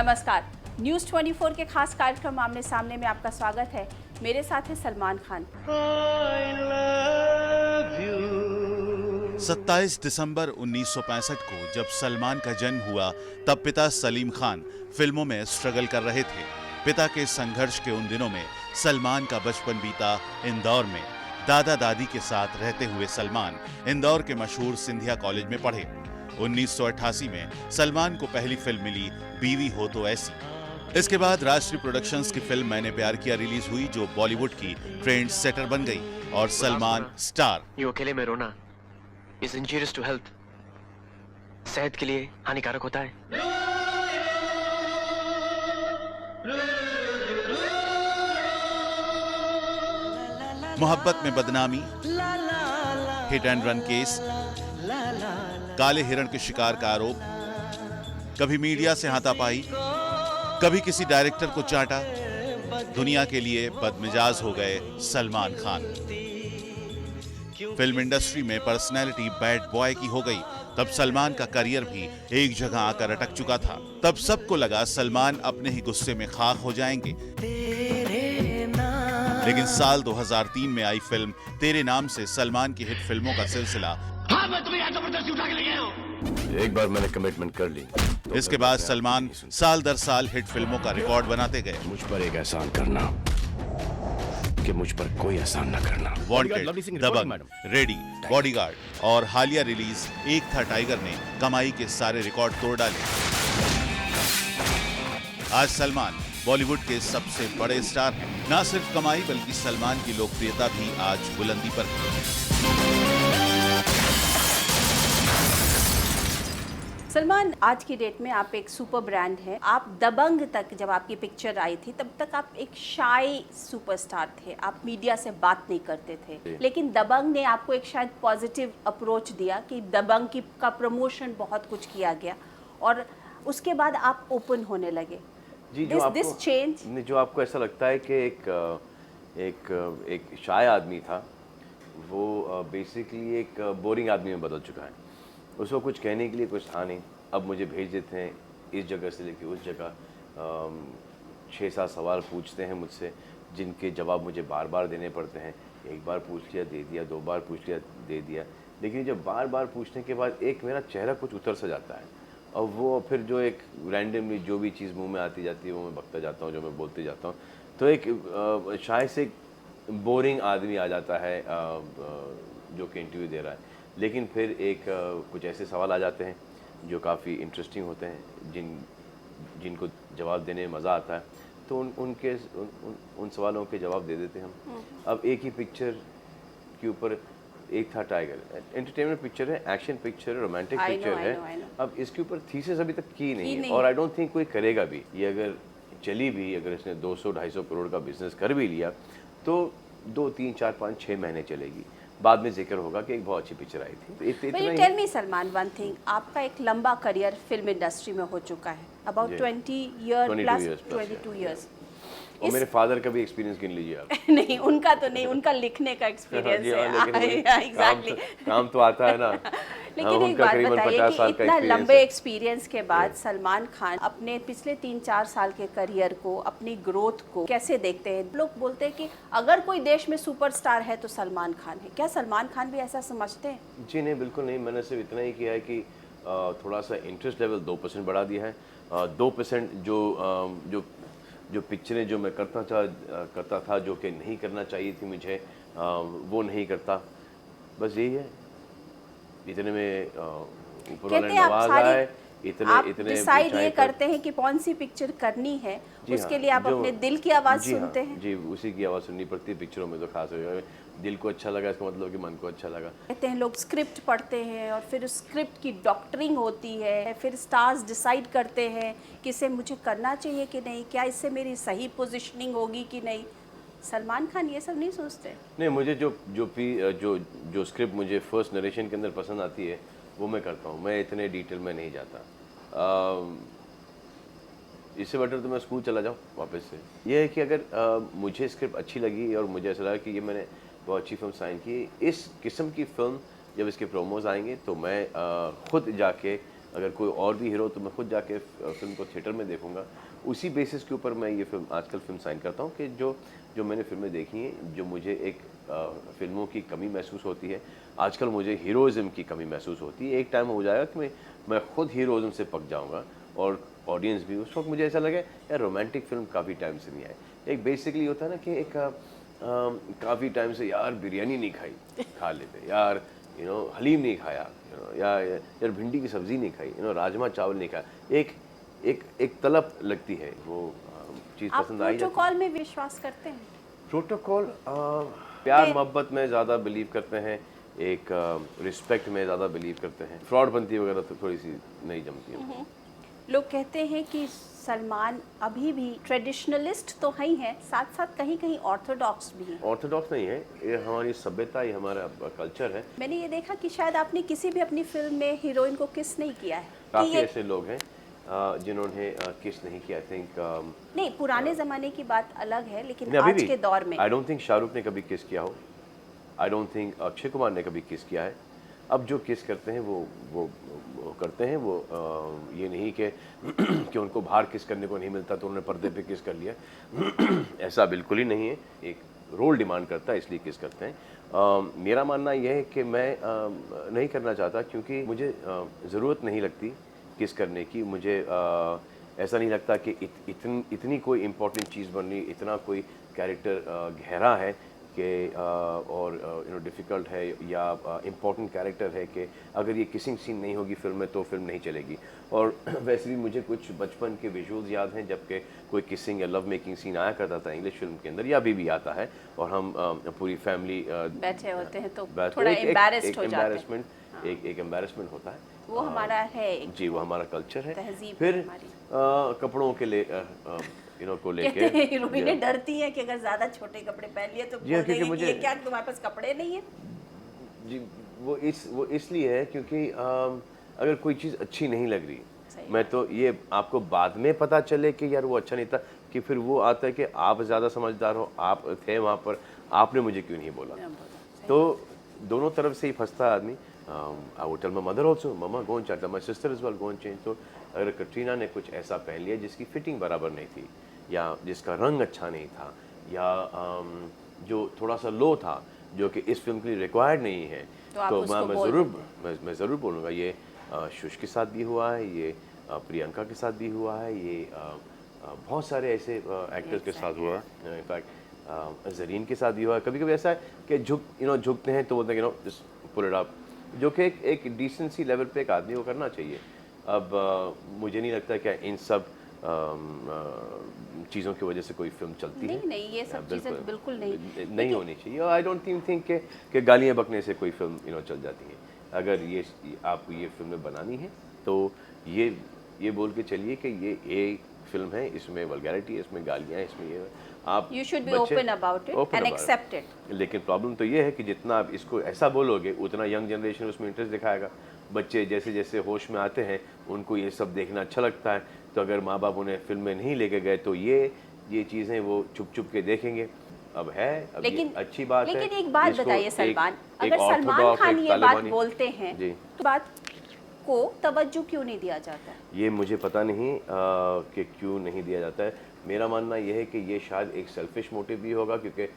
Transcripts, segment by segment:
नमस्कार, न्यूज़ 24 के खास कार्यक्रम आमने सामने में आपका स्वागत है। मेरे साथ है सलमान खान। 27 दिसंबर 1965 को जब सलमान का जन्म हुआ तब पिता सलीम खान फिल्मों में स्ट्रगल कर रहे थे। पिता के संघर्ष के उन दिनों में सलमान का बचपन बीता इंदौर में। दादा दादी के साथ रहते हुए सलमान इंदौर के मशहूर सिंधिया कॉलेज में पढ़े। 1988 में सलमान को पहली फिल्म मिली बीवी हो तो ऐसी। इसके बाद राष्ट्रीय प्रोडक्शंस की फिल्म मैंने प्यार किया रिलीज हुई जो बॉलीवुड की ट्रेंड सेटर बन गई और सलमान स्टार। यूं अकेले में रोना इज इंजूरियस टू हेल्थ, सेहत के लिए हानिकारक होता है। मोहब्बत में बदनामी, हिट एंड रन केस, काले हिरण के शिकार का आरोप, कभी मीडिया से हाथापाई, कभी किसी डायरेक्टर को चाटा। दुनिया के लिए बदमिजाज हो गए सलमान खान। फिल्म इंडस्ट्री में पर्सनैलिटी बैड बॉय की हो गई। तब सलमान का करियर भी एक जगह आकर अटक चुका था। तब सबको लगा सलमान अपने ही गुस्से में खाक हो जाएंगे। लेकिन साल 2003 में आई फिल्म तेरे नाम से सलमान की हिट फिल्मों का सिलसिला। हाँ, मैं तुम्हें यहाँ जबरदस्ती उठा के ले गया हूँ। एक बार मैंने कमिटमेंट कर ली तो इसके बाद सलमान साल दर साल हिट फिल्मों का रिकॉर्ड बनाते गए। मुझ पर एक एहसान करना कि मुझ पर कोई एहसान न करना। वांटेड, दबंग, रेडी, बॉडीगार्ड और हालिया रिलीज एक था टाइगर ने कमाई के सारे रिकॉर्ड तोड़ डाले। आज सलमान बॉलीवुड के सबसे बड़े स्टार हैं। न सिर्फ कमाई बल्कि सलमान की लोकप्रियता भी आज बुलंदी पर है। सलमान, आज की डेट में आप एक सुपर ब्रांड हैं। आप दबंग तक जब आपकी पिक्चर आई थी तब तक आप एक शाई सुपरस्टार थे। आप मीडिया से बात नहीं करते थे, लेकिन दबंग ने आपको एक शायद पॉजिटिव अप्रोच दिया कि दबंग की का प्रमोशन बहुत कुछ किया गया और उसके बाद आप ओपन होने लगे। जी, दिस चेंज जो आपको ऐसा लगता है कि एक शाय आदमी था, वो बेसिकली एक बोरिंग आदमी में बदल चुका है। उसको कुछ कहने के लिए कुछ था नहीं। अब मुझे भेज देते हैं इस जगह से लेके उस जगह। 6-7 सवाल पूछते हैं मुझसे जिनके जवाब मुझे बार बार देने पड़ते हैं। एक बार पूछ लिया दे दिया, 2 बार पूछ लिया दे दिया, लेकिन जब बार बार पूछने के बाद एक मेरा चेहरा कुछ उतर सा जाता है और वो फिर जो एक रैंडमली जो भी चीज़ मुंह में आती जाती है वो मैं बकता जाता हूँ, जो मैं बोलते जाता हूँ। तो एक शायद से बोरिंग आदमी आ जाता है जो कि इंटरव्यू दे रहा है। लेकिन फिर कुछ ऐसे सवाल आ जाते हैं जो काफ़ी इंटरेस्टिंग होते हैं, जिनको जवाब देने में मज़ा आता है। तो उन सवालों के जवाब दे देते हैं हम। अब एक ही पिक्चर के ऊपर एक था टाइगर, एंटरटेनमेंट पिक्चर है, एक्शन पिक्चर है, रोमांटिक पिक्चर है। अब इसके ऊपर थीसिस अभी तक की नहीं है और आई डोंट थिंक कोई करेगा भी। ये अगर चली भी, अगर इसने 200-250 करोड़ का बिजनेस कर भी लिया तो 2, 3, 4, 5, 6 महीने चलेगी। बाद में जिक्र होगा कि एक बहुत अच्छी पिक्चर आई थी। Tell me Salman one thing, आपका एक लंबा करियर फिल्म इंडस्ट्री में हो चुका है, अबाउट 22 years। और मेरे फादर का भी एक्सपीरियंस गिन लीजिए आप। नहीं, उनका तो नहीं, उनका लिखने का एक्सपीरियंस है। एग्जैक्टली, काम तो आता है ना। लेकिन एक बात बताइए कि इतना लंबे एक्सपीरियंस के बाद सलमान खान अपने पिछले 3-4 साल के करियर को, अपनी ग्रोथ को कैसे देखते हैं? लोग बोलते हैं कि अगर कोई देश में सुपरस्टार है तो सलमान खान है। क्या सलमान खान भी ऐसा समझते हैं? जी नहीं, बिल्कुल नहीं। मैंने सिर्फ इतना ही किया है कि थोड़ा सा इंटरेस्ट लेवल 2% बढ़ा दिया है। 2% जो पिक्चरें जो मैं करता था जो कि नहीं करना चाहिए थी मुझे, वो नहीं करता। बस यही है। इतने में ऊपर वाले ने नवाजा है। इतने डिसाइड ये करते हैं कि कौन सी पिक्चर करनी है, उसके लिए आप अपने दिल की आवाज़ सुनते हैं। जी, उसी की आवाज़ सुननी पड़ती है पिक्चरों में। तो खास दिल को अच्छा लगा इसका मतलब कि मन को अच्छा लगा। कहते हैं लोग स्क्रिप्ट पढ़ते हैं और फिर उस स्क्रिप्ट की डॉक्टरिंग होती है, फिर स्टार्स डिसाइड करते हैं कि इसे मुझे करना चाहिए कि नहीं, क्या इससे मेरी सही पोजीशनिंग होगी कि नहीं। सलमान खान ये सब नहीं सोचते? नहीं, मुझे जो स्क्रिप्ट मुझे फर्स्ट नरेशन के अंदर पसंद आती है वो मैं करता हूँ। मैं इतने डिटेल में नहीं जाता। इससे बेटर तो मैं स्कूल चला जाऊँ वापस से। ये है कि अगर मुझे स्क्रिप्ट अच्छी लगी और मुझे ऐसा लगा कि ये मैंने बहुत अच्छी फिल्म साइन की, इस किस्म की फिल्म जब इसके प्रोमोज आएंगे तो मैं खुद जाके अगर कोई और भी हीरो तो मैं खुद जाके फिल्म को थिएटर में देखूंगा। उसी बेसिस के ऊपर मैं ये फिल्म आजकल फिल्म साइन करता हूँ कि जो मैंने फिल्में देखी हैं, जो मुझे एक फिल्मों की कमी महसूस होती है, आजकल मुझे हीरोइज्म की कमी महसूस होती है। एक टाइम हो जाएगा कि मैं खुद हीरोइज्म से पक जाऊँगा और ऑडियंस भी। उस वक्त मुझे ऐसा लगे यार रोमांटिक फिल्म काफ़ी टाइम से नहीं आई। एक बेसिकली होता है ना कि एक काफ़ी टाइम से यार बिरयानी नहीं खाई, खा लेते यार, हलीम नहीं खाया, यार भिंडी की सब्ज़ी नहीं खाई, राजमा चावल नहीं खाया। एक तलब लगती है, वो चीज़ पसंद आई जाती है। प्रोटोकॉल में विश्वास करते हैं? प्रोटोकॉल प्यार मोहब्बत में ज़्यादा बिलीव करते हैं, एक रिस्पेक्ट में ज़्यादा बिलीव करते हैं। फ्रॉड बनती वगैरह तो थोड़ी सी नहीं जमती है। लोग कहते हैं कि सलमान अभी भी ट्रेडिशनलिस्ट तो है ही है, साथ साथ कहीं कहीं ऑर्थोडॉक्स भी हैं। ऑर्थोडॉक्स नहीं है, ये हमारी सभ्यता, ये हमारा कल्चर है। मैंने ये देखा कि शायद आपने किसी भी अपनी फिल्म में हीरोइन को किस नहीं किया है। काफ़ी ऐसे लोग हैं जिन्होंने किस नहीं किया। आई थिंक नहीं, पुराने ज़माने की बात अलग है, लेकिन आज के दौर में आई डोंट थिंक शाहरुख ने कभी किस किया हो। I don't think Akshay Kumar ने कभी किस किया है। अब जो किस करते हैं वो करते हैं, वो ये नहीं कि उनको बाहर किस करने को नहीं मिलता तो उन्होंने पर्दे पे किस कर लिया। ऐसा बिल्कुल ही नहीं है। एक रोल डिमांड करता है इसलिए किस करते हैं। मेरा मानना यह है कि मैं नहीं करना चाहता, क्योंकि मुझे ज़रूरत नहीं लगती किस करने की। मुझे ऐसा नहीं लगता कि इतनी कोई इम्पोर्टेंट चीज़ बननी, इतना कोई कैरेक्टर गहरा है कि और डिफ़िकल्ट है या इम्पोर्टेंट कैरेक्टर है कि अगर ये किसिंग सीन नहीं होगी फिल्म में तो फिल्म नहीं चलेगी। और वैसे भी मुझे कुछ बचपन के विजुअल्स याद हैं जबकि कोई किसिंग या लव मेकिंग सीन आया करता था इंग्लिश फिल्म के अंदर, या अभी भी आता है, और हम पूरी फैमिली बैठे होते हैं तो थोड़ा एम्बैरेस्ड हो जाते हैं। एक एम्बैरेसमेंट होता है। वो हमारा है जी, वो हमारा कल्चर है। तहजीब फिर हमारी। कपड़ों के लिए को लेके कहते हैं हीरोइनें डरती हैं कि अगर ज्यादा छोटे कपड़े पहन लिए तो बोल देंगे कि ये क्या तुम्हारे पास कपड़े नहीं है। जी, वो इसलिए है क्योंकि अगर कोई चीज़ अच्छी नहीं लग रही, मैं तो ये आपको बाद में पता चले कि यार वो अच्छा नहीं था, कि फिर वो आता है कि आप ज़्यादा समझदार हो, आप थे वहाँ पर, आपने मुझे क्यों नहीं बोला। तो दोनों तरफ से ही फंसता है आदमी। I would tell my mother also, mama go and change, my sister is well go and change. तो अगर कटरीना ने कुछ ऐसा पहन लिया जिसकी फिटिंग बराबर नहीं थी, या जिसका रंग अच्छा नहीं था, या जो थोड़ा सा लो था, जो कि इस फिल्म के लिए रिक्वायर्ड नहीं है, तो मैं ज़रूर बोलूँगा। ये शुश के साथ भी हुआ है, ये प्रियंका के साथ भी हुआ है, ये बहुत सारे ऐसे एक्टर्स के साथ हुआ है। इनफैक्ट ज़रीन के साथ भी हुआ है। कभी कभी ऐसा है कि झुकते हैं तो बोलते हैं जस्ट पुल इट अप, जो कि एक डिसेंसी लेवल पे एक आदमी को करना चाहिए। अब मुझे नहीं लगता कि इन सब चीज़ों की वजह से कोई फिल्म चलती है। नहीं, ये सब चीज़ें बिल्कुल नहीं होनी चाहिए। आई डोंट थिंक कि गालियाँ बकने से कोई फिल्म चल जाती है। अगर ये आपको ये फिल्में बनानी है तो ये बोल के चलिए कि ये फिल्म है, इसमें वल्गैरिटी है, इसमें गालियाँ हैं, इसमें ये आप you should be open about it and accept it. लेकिन प्रॉब्लम तो ये है कि जितना आप इसको ऐसा बोलोगे उतना यंग जनरेशन उसमें इंटरेस्ट दिखाएगा। बच्चे जैसे जैसे होश में आते हैं उनको ये सब देखना अच्छा लगता है, तो अगर माँ बाप उन्हें फिल्म में नहीं लेके गए तो ये चीज़ें वो छुप छुप के देखेंगे। अब है, अब लेकिन ये अच्छी बात है। लेकिन एक बात बताइए सलमान, अगर सलमान खान ये बात बोलते हैं तो बात को तवज्जो क्यों नहीं दिया जाता है? ये मुझे पता नहीं कि क्यों नहीं दिया जाता है। मेरा मानना यह है कि ये शायद एक सेल्फिश मोटिव भी होगा, क्योंकि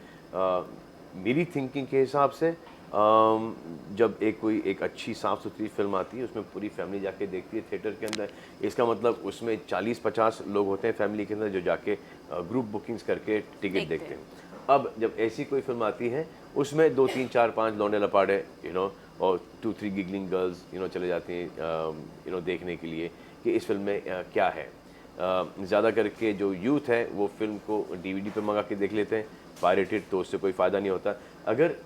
मेरी थिंकिंग के हिसाब से जब कोई एक अच्छी साफ़ सुथरी फिल्म आती है उसमें पूरी फैमिली जाके देखती है थिएटर के अंदर, इसका मतलब उसमें 40-50 लोग होते हैं फैमिली के अंदर जो जाके ग्रुप बुकिंग्स करके टिकट देखते हैं। अब जब ऐसी कोई फिल्म आती है उसमें 2, 3, 4, 5 लौंडे लपाड़े और 2-3 गिगलिंग गर्ल्स चले जाती हैं देखने के लिए कि इस फिल्म में क्या है। ज़्यादा करके जो यूथ है वो फिल्म को DVD पे मंगा के देख लेते हैं, पायरेटेड, तो उससे कोई फ़ायदा नहीं होता। अगर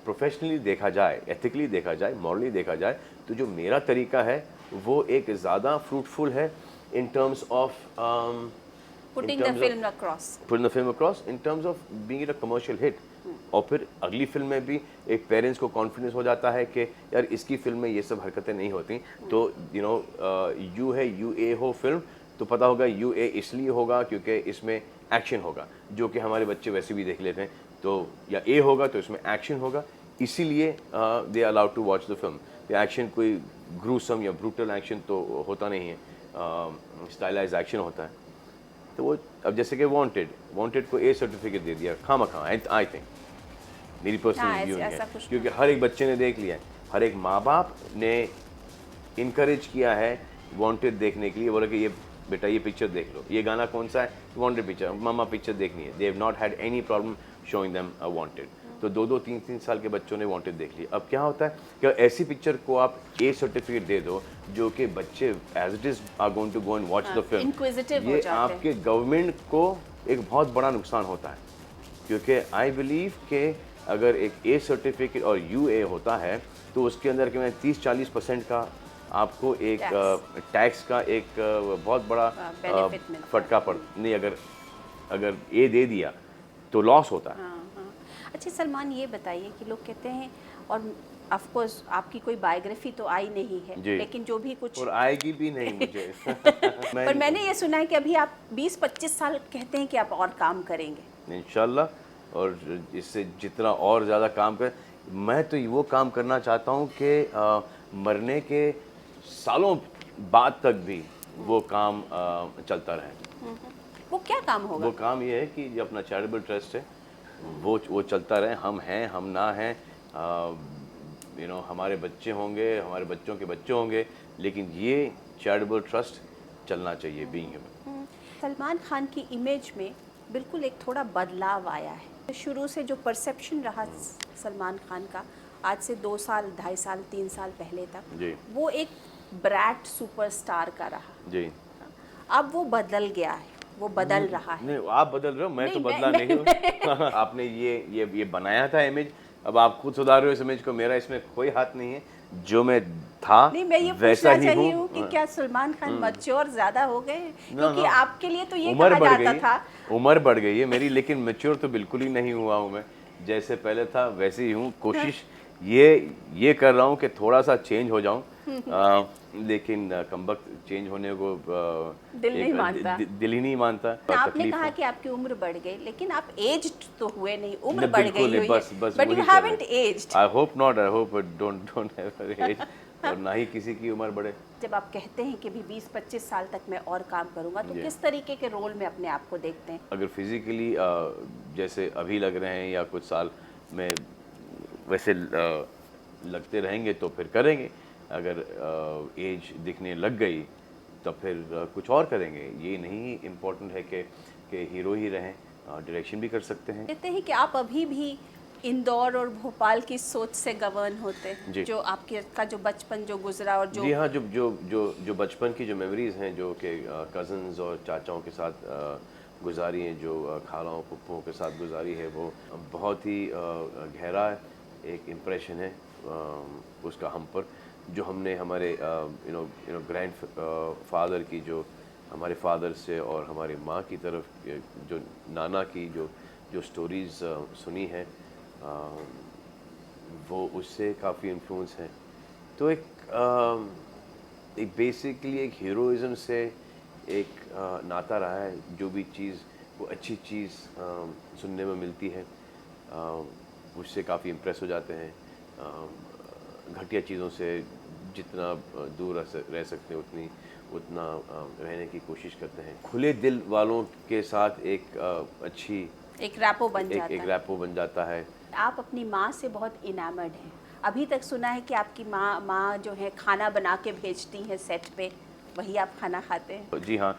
प्रोफेशनली देखा जाए, एथिकली देखा जाए, मॉरली देखा जाए, तो जो मेरा तरीका है वो एक ज़्यादा फ्रूटफुल है in terms of putting the film across in terms of being it a commercial hit। और फिर अगली फिल्म में भी एक पेरेंट्स को कॉन्फिडेंस हो जाता है कि यार इसकी फिल्म में ये सब हरकतें नहीं होती, तो यू है UA हो फिल्म तो पता होगा UA इसलिए होगा क्योंकि इसमें एक्शन होगा, जो कि हमारे बच्चे वैसे भी देख लेते हैं, तो या A होगा तो इसमें एक्शन होगा, इसीलिए they allowed to watch the film. Action कोई ग्रूसम या ब्रूटल एक्शन तो होता नहीं है, स्टाइलाइज एक्शन होता है। तो वो अब जैसे कि वांटेड को ए सर्टिफिकेट दे दिया खामखा, आई थिंक, मेरी पर्सनल हाँ, व्यू ऐसा है, कुछ क्योंकि हर एक बच्चे ने देख लिया है, हर एक माँ बाप ने इनकरेज किया है वांटेड देखने के लिए, बोला कि ये बेटा ये पिक्चर देख लो, ये गाना कौन सा है, वांटेड पिक्चर, मामा पिक्चर देखनी है। They have not had any problem showing them wanted. तो 2-2, 3-3 साल के बच्चों ने वांटेड देख लिया। अब क्या होता है कि ऐसी पिक्चर को आप ए सर्टिफिकेट दे दो जो कि बच्चे as it is are going to go and watch the film, inquisitive हो ये जाते हैं। आपके गवर्नमेंट को एक बहुत बड़ा नुकसान होता है, क्योंकि आई बिलीव कि अगर एक ए सर्टिफिकेट और यूए होता है तो उसके अंदर के 30-40% का आपको एक टैक्स का एक बहुत बड़ा benefit मिलता है। फटका पड़ नहीं, अगर ए दे दिया तो लॉस होता है। हाँ। अच्छा सलमान, ये बताइए कि लोग कहते हैं, और ऑफ कोर्स आपकी कोई बायोग्राफी तो आई नहीं है, जी। लेकिन जो भी कुछ और आएगी भी नहीं मुझे पर मैंने ये सुना है कि अभी आप 20-25 साल कहते हैं कि आप और काम करेंगे। इंशाल्लाह, और इससे जितना और ज़्यादा काम कर, मैं तो वो काम करना चाहता हूँ कि मरने के सालों बाद तक भी वो काम चलता रहे। वो क्या काम होगा? वो काम ये है कि जो अपना चैरिटेबल ट्रस्ट है वो चलता रहे, हम हैं हम ना हैं, हमारे बच्चे होंगे, हमारे बच्चों के बच्चे होंगे, लेकिन ये चैरिटेबल ट्रस्ट चलना चाहिए बीइंग ह्यूमन। सलमान खान की इमेज में बिल्कुल एक थोड़ा बदलाव आया है। शुरू से जो परसेप्शन रहा सलमान खान का, आज से 2 साल, 2.5 साल, 3 साल पहले तक, जी वो एक ब्रैट सुपरस्टार का रहा। जी। अब वो बदल गया है, वो बदल रहा है। नहीं, आप बदल रहे हो, मैं तो नहीं, बदला नहीं हूँ। आपने ये बनाया था इमेज, अब आप खुद सुधार रहे हो इस इमेज को, मेरा इसमें कोई हाथ नहीं है। जो मैं था नहीं, मैं ये वैसा पूछना ही चाहिए हूँ। हूँ कि क्या सलमान खान मैच्योर ज्यादा हो गए? क्योंकि ना। आपके लिए तो ये उम्र कहा बढ़ जाता गई, था। उम्र बढ़ गई है मेरी, लेकिन मैच्योर तो बिल्कुल ही नहीं हुआ हूँ मैं। जैसे पहले था वैसे ही हूँ। कोशिश ये कर रहा हूँ कि थोड़ा सा चेंज हो जाऊँ, लेकिन कमबख्त चेंज होने को दिल नहीं मानता। दिल ही नहीं मानता। आपने तकलीफ कहा है। कि आपकी उम्र बढ़ गई, लेकिन आप एज्ड तो हुए नहीं, उम्र नहीं, बढ़ बिल्कुल गई नहीं, हुई बस है, बस बट यू वही कर रहे हैवंट हैं। Aged. I hope not, I hope don't have age, और ना ही किसी की उम्र बढ़े। जब आप कहते हैं कि भी 20-25 साल तक मैं और काम करूंगा, तो जी। किस तरीके के रोल में अपने आप को देखते हैं? अगर फिजिकली जैसे अभी लग रहे हैं या कुछ साल में वैसे लगते रहेंगे तो फिर करेंगे। अगर एज दिखने लग गई तो फिर कुछ और करेंगे। ये नहीं इम्पोर्टेंट है कि हीरो ही रहें, डायरेक्शन भी कर सकते हैं। कहते हैं कि आप अभी भी इंदौर और भोपाल की सोच से गवर्न होते हैं, जी। जो आपके का जो बचपन जो गुजरा और जो जी हाँ, जो बचपन की जो मेमोरीज़ हैं, जो कि कज़न्स और चाचाओं के साथ गुजारी हैं, जो खालाओं फुप्पुओं के साथ गुजारी है, वो बहुत ही गहरा एक इम्प्रेशन है उसका हम पर, जो हमने हमारे ग्रैंड फादर की, जो हमारे फादर से और हमारे माँ की तरफ जो नाना की जो स्टोरीज़ सुनी है, वो उससे काफ़ी इन्फ्लुएंस है। तो एक बेसिकली एक हीरोइज़म से एक नाता रहा है। जो भी चीज़, वो अच्छी चीज़ सुनने में मिलती है, उससे काफ़ी इम्प्रेस हो जाते हैं। घटिया चीज़ों से जितना दूर रह सकते हैं उतना रहने की कोशिश करते हैं। खुले दिल वालों के साथ एक अच्छी एक रैपो बन जाता एक है। रैपो बन जाता है। आप अपनी माँ से बहुत इनामर्ड हैं। अभी तक सुना है कि आपकी माँ जो है खाना बना के भेजती हैं सेट पे, वही आप खाना खाते हैं? जी हाँ,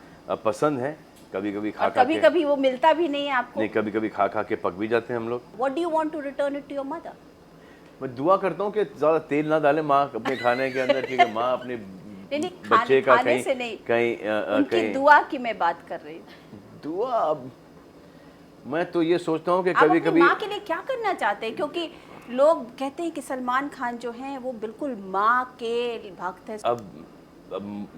पसंद है। कभी कभी खा और खा कभी के, कभी वो मिलता भी नहीं है आपको? नहीं, कभी कभी खा खा के पक भी जाते हैं हम लोग। What do you want to return it to your mother? मैं दुआ करता हूँ कि ज़्यादा तेल ना डालें माँ अपने खाने के अंदर, क्योंकि माँ अपने नहीं, बच्चे का खाने से नहीं, उनकी कहीं दुआ की मैं बात कर रही हूँ। दुआ। अब मैं तो ये सोचता हूँ कि आप कभी अपनी कभी माँ के लिए क्या करना चाहते हैं? क्योंकि लोग कहते हैं कि सलमान खान जो हैं वो बिल्कुल माँ के भक्त हैं। अब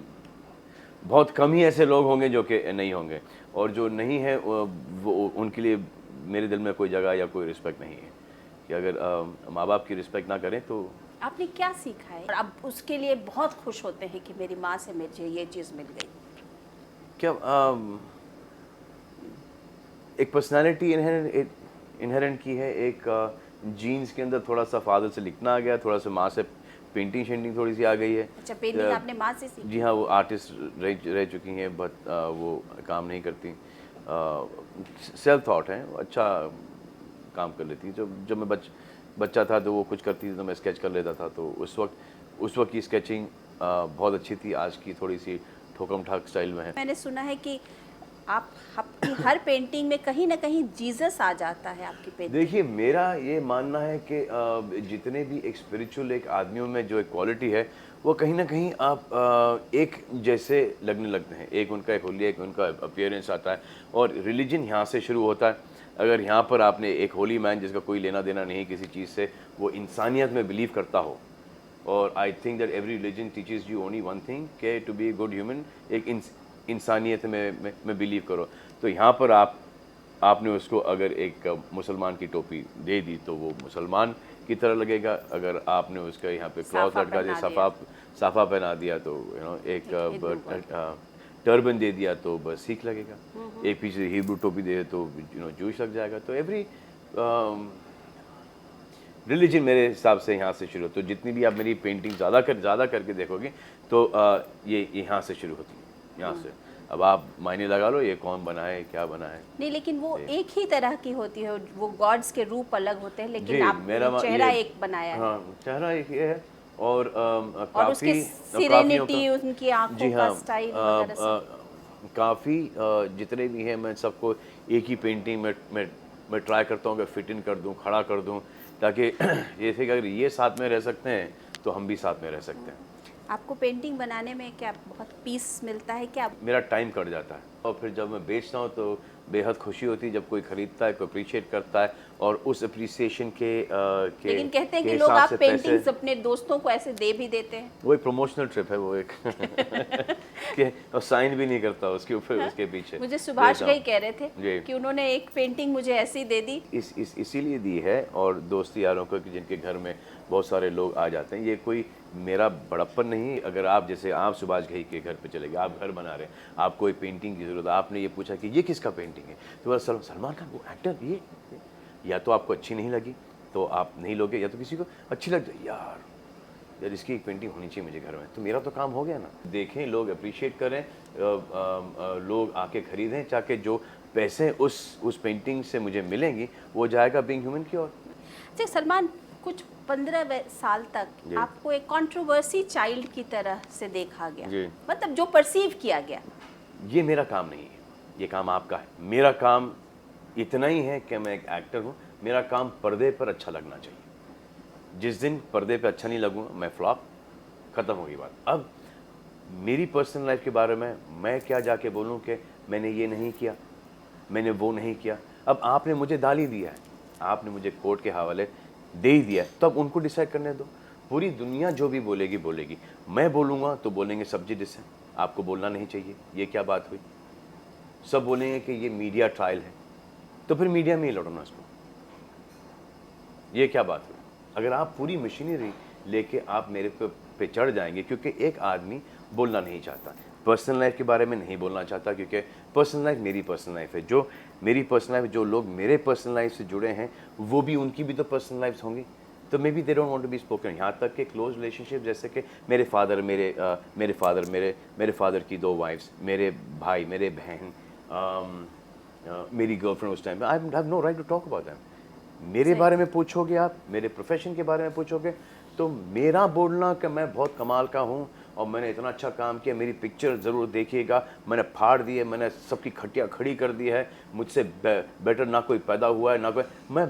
बहुत कम ही ऐसे लोग होंगे जो कि नहीं होंगे, और जो नहीं है वो उनके लिए मेरे दिल में कोई जगह या कोई रिस्पेक्ट नहीं है। कि अगर माँ बाप की रिस्पेक्ट ना करें तो। आपने क्या सीखा है और अब उसके लिए बहुत खुश होते हैं कि मेरी माँ से मुझे ये चीज़ मिल गई? क्या एक पर्सनालिटी इनहेरेंट की है, एक जीन्स के अंदर थोड़ा सा फादर से लिखना आ गया, थोड़ा सा माँ से पेंटिंग शेंटिंग थोड़ी सी आ गई है। अच्छा, पेंटिंग आपने माँ से सीखी? जी हाँ, वो आर्टिस्ट रह चुकी हैं, बट वो काम नहीं करती। सेल्फ थॉट है, वो अच्छा काम कर लेती है। जब मैं बच्चा था तो वो कुछ करती थी तो मैं स्केच कर लेता था, तो उस वक्त की स्केचिंग बहुत अच्छी थी। आज की थोड़ी सी ठोकम ठाक स्टाइल में है। मैंने सुना है कि आप आपकी हर पेंटिंग में कहीं ना कहीं जीसस आ जाता है आपकी पेंटिंग। देखिए, मेरा ये मानना है कि जितने भी एक स्पिरिचुअल एक आदमियों में जो एक क्वालिटी है, वो कहीं ना कहीं आप एक जैसे लगने लगते हैं। एक उनका एक होली, एक उनका अपीयरेंस आता है, और रिलीजन यहाँ से शुरू होता है। अगर यहाँ पर आपने एक होली मैन जिसका कोई लेना देना नहीं किसी चीज़ से, वो इंसानियत में बिलीव करता हो, और I think that every religion teaches you only one thing, के to be a good human, एक इंसानियत में बिलीव करो। तो यहाँ पर आपने उसको अगर एक मुसलमान की टोपी दे दी तो वो मुसलमान की तरह लगेगा। अगर आपने उसका यहाँ पे क्लॉथ लटका दिया, साफा पहना दिया, तो एक टर्बन दे दिया तो बस सिख लगेगा। एक पीछे हिब्रू टोपी दे तो जूश लग जाएगा। तो एवरी रिलीजन मेरे हिसाब से यहाँ से शुरू। तो जितनी भी आप मेरी पेंटिंग ज़्यादा करके देखोगे तो ये यहाँ से शुरू होती है, यहाँ से। अब आप मायने लगा लो ये कौन बना है, क्या बना है। नहीं, लेकिन वो एक ही तरह की होती है, वो गॉड्स के रूप अलग होते हैं, लेकिन जी, आपने चेहरा एक बनाया है। हाँ, चेहरा एक ये है, और और उसकी सिरेनिटी, उनकी आंखों का स्टाइल वगैरह सब। काफ़ी जितने भी हैं, मैं सबको एक ही पेंटिंग में ट्राई करता हूँ कि फिट इन कर दूँ, खड़ा कर दूँ, ताकि जैसे कि अगर ये साथ में रह सकते हैं तो हम भी साथ में रह सकते हैं। आपको पेंटिंग बनाने में क्या बहुत पीस मिलता है क्या? मेरा टाइम कट जाता है, और फिर जब मैं बेचता हूँ तो बेहद खुशी होती है जब कोई खरीदता है, कोई अप्रिशिएट करता है, और उस अप्रिसिएशन के लेकिन कहते हैं कि लोग आप पेंटिंग्स अपने दोस्तों को ऐसे दे भी देते हैं। वो एक प्रमोशनल ट्रिप है, वो एक कि और साइन भी नहीं करता उसके ऊपर, उसके पीछे। मुझे सुभाष भाई कह रहे थे जी। कि उन्होंने एक पेंटिंग मुझे ऐसी दे दी। इसीलिए दी है, और दोस्ती यारों को कि जिनके घर में बहुत सारे लोग आ जाते हैं। ये कोई मेरा बड़प्पन नहीं। अगर आप जैसे आप सुभाष घई के घर पे चले गए, आप घर बना रहे हैं, आपको कोई पेंटिंग की ज़रूरत है, आपने ये पूछा कि ये किसका पेंटिंग है, तो सलमान खान वो एक्टर, ये या तो आपको अच्छी नहीं लगी तो आप नहीं लोगे, या तो किसी को अच्छी लग जाए, यार इसकी एक पेंटिंग होनी चाहिए मुझे घर में, तो मेरा तो काम हो गया ना। देखें, लोग अप्रिशिएट करें, लोग आके खरीदें, ताकि जो पैसे उस पेंटिंग से मुझे मिलेंगी वो जाएगा बीइंग ह्यूमन की ओर। अच्छा सलमान, कुछ 15 साल तक आपको एक कंट्रोवर्सी चाइल्ड की तरह से देखा गया, मतलब जो परसीव किया गया। ये मेरा काम नहीं है, ये काम आपका है। मेरा काम इतना ही है कि मैं एक एक्टर हूँ। मेरा काम पर्दे पर अच्छा लगना चाहिए। जिस दिन पर्दे पे अच्छा नहीं लगूंगा, मैं फ्लॉप, ख़त्म होगी बात। अब मेरी पर्सनल लाइफ के बारे में मैं क्या जाके बोलूँ कि मैंने ये नहीं किया, मैंने वो नहीं किया। अब आपने मुझे डाल ही दिया है, आपने मुझे कोर्ट के हवाले दे ही दिया है, तो अब उनको डिसाइड करने दो। पूरी दुनिया जो भी बोलेगी, मैं बोलूँगा तो बोलेंगे सब्जी डिश है, आपको बोलना नहीं चाहिए, ये क्या बात हुई। सब बोलेंगे कि ये मीडिया ट्रायल है, तो फिर मीडिया में ही लड़ो ना इसको, ये क्या बात हुई। अगर आप पूरी मशीनरी लेके आप मेरे पे चढ़ जाएंगे, क्योंकि एक आदमी बोलना नहीं चाहता, पर्सनल लाइफ के बारे में नहीं बोलना चाहता, क्योंकि पर्सनल लाइफ मेरी पर्सनल लाइफ है। जो मेरी पर्सनल लाइफ, जो लोग मेरे पर्सनल लाइफ से जुड़े हैं, वो भी उनकी भी तो पर्सनल लाइफ होंगी, तो maybe they don't want to be spoken. यहाँ तक कि क्लोज रिलेशनशिप, जैसे कि मेरे फादर की 2 वाइफ्स, मेरे भाई, मेरे बहन, मेरी गर्लफ्रेंड उस टाइम पे, I have no right to talk about them. मेरे बारे में पूछोगे आप, मेरे प्रोफेशन के बारे में पूछोगे, तो मेरा बोलना कि मैं बहुत कमाल का हूँ और मैंने इतना अच्छा काम किया, मेरी पिक्चर ज़रूर देखिएगा, मैंने फाड़ दी है, मैंने सबकी खटिया खड़ी कर दी है, मुझसे बेटर ना कोई पैदा हुआ है, ना कोई, मैं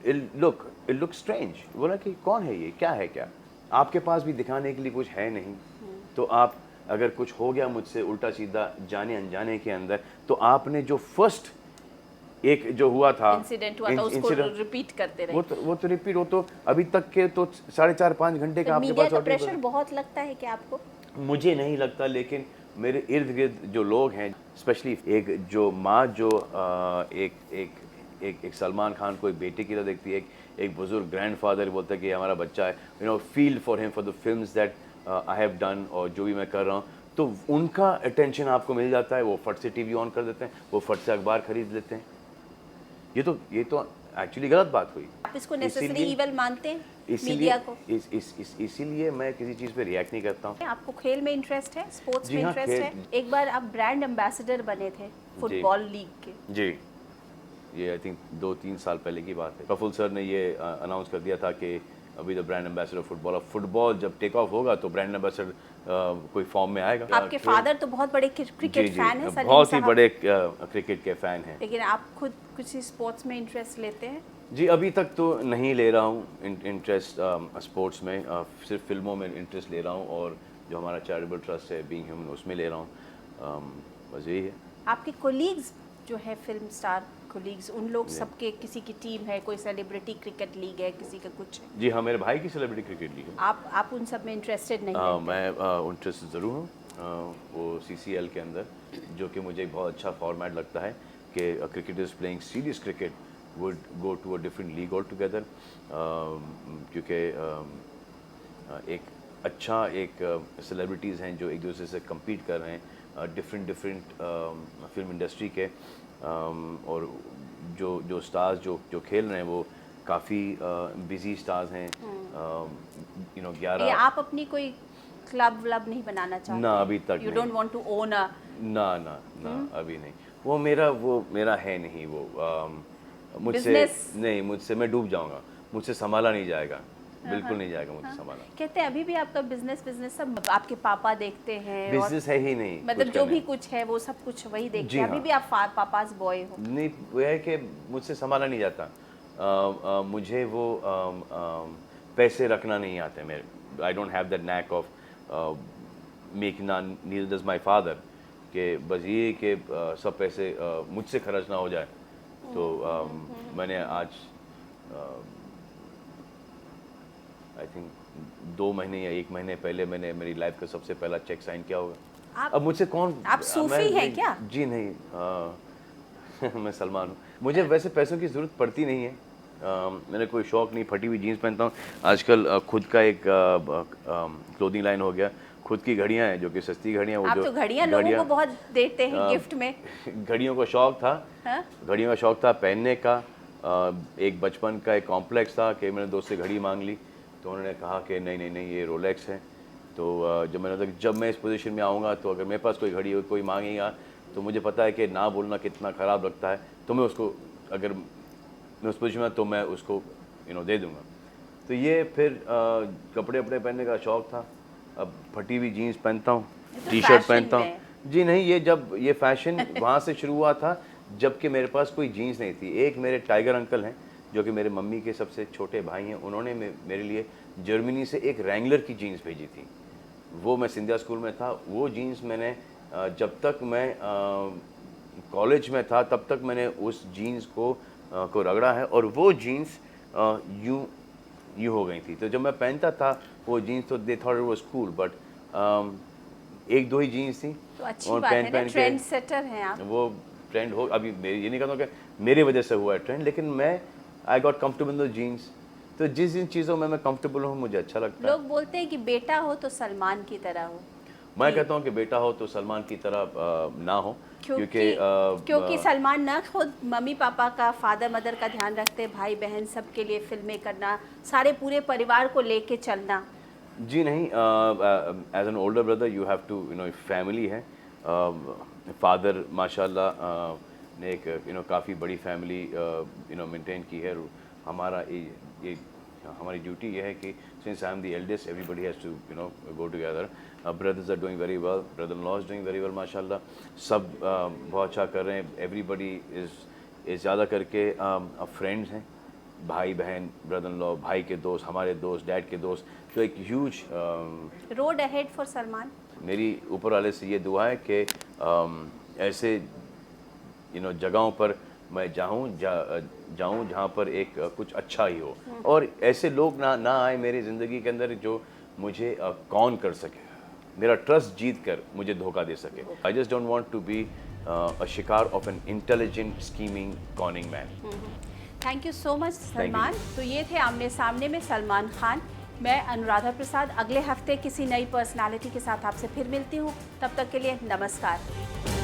इट लुक स्ट्रेंज। बोला कि कौन है ये, क्या है, क्या आपके पास भी दिखाने के लिए कुछ है नहीं, तो आप अगर कुछ हो गया मुझसे उल्टा सीधा जाने अनजाने के अंदर, तो आपने जो फर्स्ट एक जो हुआ था इंसिडेंट हुआ था, उसको रिपीट करते रहे। वो तो रिपीट, वो तो अभी तक के तो 4.5-5 घंटे का आपके पास प्रेशर बहुत लगता है क्या आपको? मुझे नहीं लगता, लेकिन मेरे इर्द गिर्द जो लोग हैं, स्पेशली एक जो माँ जो एक सलमान खान को एक बेटे की तरह देखती है, एक बुजुर्ग ग्रैंडफादर बोलता है कि हमारा बच्चा है, feel for him for the films that I have done, और जो भी मैं कर रहा हूँ, तो उनका अटेंशन आपको मिल जाता है। वो फट से टीवी ऑन कर देते हैं, वो फट से अखबार खरीद लेते हैं। ये तो एक्चुअली गलत बात हुई। आप इसको नेसेसरी इसीलिए- इवल मानते हैं इसीलिए मीडिया को? इसीलिए मैं किसी चीज़ पे रिएक्ट नहीं करता हूँ। आपको खेल में इंटरेस्ट है, स्पोर्ट्स जी में हाँ, इंटरेस्ट खेल- है? एक बार आप ब्रांड एम्बेसडर बने थे फुटबॉल लीग के। जी, ये आई थिंक 2-3 साल पहले की बात है। प्रफुल्ल सर ने ये अनाउंस कर दिया था कि अभी द ब्रांड एम्बेसडर फुटबॉल, अब फुटबॉल जब टेक ऑफ होगा तो ब्रांड एम्बेसडर कोई फॉर्म में आएगा। आपके फादर तो बहुत बड़े क्रिकेट जी, फैन है, सलीम बहुत ही साहब। बड़े क्रिकेट के फैन हैं। लेकिन आप खुद कुछ स्पोर्ट्स में इंटरेस्ट लेते हैं? जी, अभी तक तो नहीं ले रहा हूँ इंटरेस्ट स्पोर्ट्स में, सिर्फ फिल्मों में इंटरेस्ट ले रहा हूँ और जो हमारा चैरिटेबल ट्रस्ट है बीइंग ह्यूमन उसमें ले रहा हूँ, बस यही है। आपके कोलीग्स जो है फिल्म स्टार कोलीग्स, उन लोग सबके किसी की टीम है, कोई सेलिब्रिटी क्रिकेट लीग है, किसी का कुछ है? जी हाँ, मेरे भाई की सेलिब्रिटी क्रिकेट लीग है। आप उन सब में इंटरेस्टेड नहीं हैं? मैं इंटरेस्ट ज़रूर हूँ वो CCL के अंदर, जो कि मुझे एक बहुत अच्छा फॉर्मेट लगता है कि cricketers playing serious cricket would go to a different league altogether, क्योंकि एक अच्छा सेलिब्रिटीज़ हैं जो एक दूसरे से compete कर रहे हैं डिफरेंट फिल्म इंडस्ट्री के, और जो स्टार्स जो खेल रहे हैं वो काफ़ी बिजी स्टार्स हैं, 11। ये आप अपनी कोई क्लब व्लब नहीं बनाना चाहते? ना, अभी तक यू नहीं। Don't want to own a? ना अभी नहीं, वो मेरा है नहीं, वो मुझसे Business? नहीं, मुझसे मैं डूब जाऊंगा, मुझसे संभाला नहीं जाएगा, बिल्कुल नहीं जाएगा मुझसे संभाला। कहते हैं अभी भी आपका बिजनेस सब आपके पापा देखते हैं, और बिजनेस है ही नहीं, मतलब कुछ जो करने। भी कुछ है वो सब कुछ वही देखते जी हैं। हाँ। अभी भी आप पापास बॉय हो? नहीं, वो है कि मुझसे संभाला नहीं जाता, मुझे वो पैसे रखना नहीं आते मेरे, I don't have that NAAC of making, neither does my father, कि बस ये कि सब पैसे मुझसे खर्च ना हो जाए। तो मैंने आज आई थिंक 2 महीने या 1 महीने पहले मैंने मेरी लाइफ का सबसे पहला चेक साइन किया होगा। आप- अब मुझसे कौन, आप सूफी हैं क्या? जी नहीं, मैं सलमान हूँ। मुझे वैसे पैसों की ज़रूरत पड़ती नहीं है, मैंने कोई शौक नहीं, फटी हुई जीन्स पहनता हूँ आजकल। खुद का एक क्लोथिंग लाइन हो गया, खुद की घड़ियाँ हैं जो कि सस्ती घड़ियाँ, वो आप जो तो घड़ियां लोगों को बहुत देते हैं गिफ्ट में। घड़ियों का शौक था, हाँ? घड़ियों का शौक था पहनने का। एक बचपन का एक कॉम्प्लेक्स था कि मैंने दोस्त से घड़ी मांग ली तो उन्होंने कहा कि नहीं ये रोलेक्स है। तो जब मैं इस पोजीशन में आऊँगा तो अगर मेरे पास कोई घड़ी हो, कोई मांगेगा, तो मुझे पता है कि ना बोलना कितना ख़राब लगता है, तो मैं उसको, अगर मैं उस पोजीशन में तो मैं उसको दे दूँगा। तो ये फिर कपड़े पहनने का शौक़ था। अब फटी हुई जीन्स पहनता हूँ, तो टी शर्ट fashion पहनता में। हूँ। जी नहीं, ये फैशन वहाँ से शुरू हुआ था जबकि मेरे पास कोई जीन्स नहीं थी। एक मेरे टाइगर अंकल हैं जो कि मेरे मम्मी के सबसे छोटे भाई हैं, उन्होंने मेरे लिए जर्मनी से एक रैंगलर की जीन्स भेजी थी। वो मैं सिंधिया स्कूल में था, वो जीन्स मैंने जब तक मैं कॉलेज में था तब तक मैंने उस जीन्स को रगड़ा है, और वो जीन्स यूँ हो गई थी। तो जब मैं पहनता था वो जीन्स तो they thought it was cool, but 1-2 ही जीन्स थी। तो अच्छी और बात है ना, पहन के ट्रेंड सेटर हैं आप। वो ट्रेंड हो, अभी ये नहीं कहता हूँ कि मेरी वजह से हुआ है ट्रेंड, लेकिन मैं I got comfortable in the jeans. तो जिन चीज़ों में मैं कंफर्टेबल हूँ मुझे अच्छा लगता है। लोग बोलते हैं कि बेटा हो तो सलमान की तरह हो। मैं कहता हूँ कि बेटा हो तो सलमान की तरह ना हो, क्योंकि सलमान ना खुद मम्मी पापा का, फादर मदर का ध्यान रखते, भाई बहन सबके लिए फिल्में करना, सारे पूरे परिवार को लेके चलना। जी नहीं, as an older brother you have to family है। फादर माशाल्लाह ने एक काफ़ी बड़ी फैमिली मेंटेन की है। हमारा ये हमारी ड्यूटी ये है कि since I am the eldest everybody has to go together. Brothers are doing very well, brother in law is doing very well माशाल्लाह। सब बहुत अच्छा कर रहे हैं। एवरीबडी इज़ ज़्यादा करके फ्रेंड्स हैं, भाई बहन, ब्रदर इन लॉ, भाई के दोस्त, हमारे दोस्त, डैड के दोस्त। तो एक huge road ahead for Salman. मेरी ऊपर वाले से ये दुआ है कि ऐसे जगहों पर मैं जाऊं जहाँ पर एक कुछ अच्छा ही हो, और ऐसे लोग ना आए मेरी ज़िंदगी के अंदर जो मुझे कॉन कर सके, मेरा ट्रस्ट जीत कर मुझे धोखा दे सके। I just don't want to be a शिकार of an intelligent scheming conning man. Thank you so much Salman. तो ये थे आमने सामने में सलमान खान। मैं अनुराधा प्रसाद अगले हफ्ते किसी नई पर्सनालिटी के साथ आपसे फिर मिलती हूँ। तब तक के लिए नमस्कार।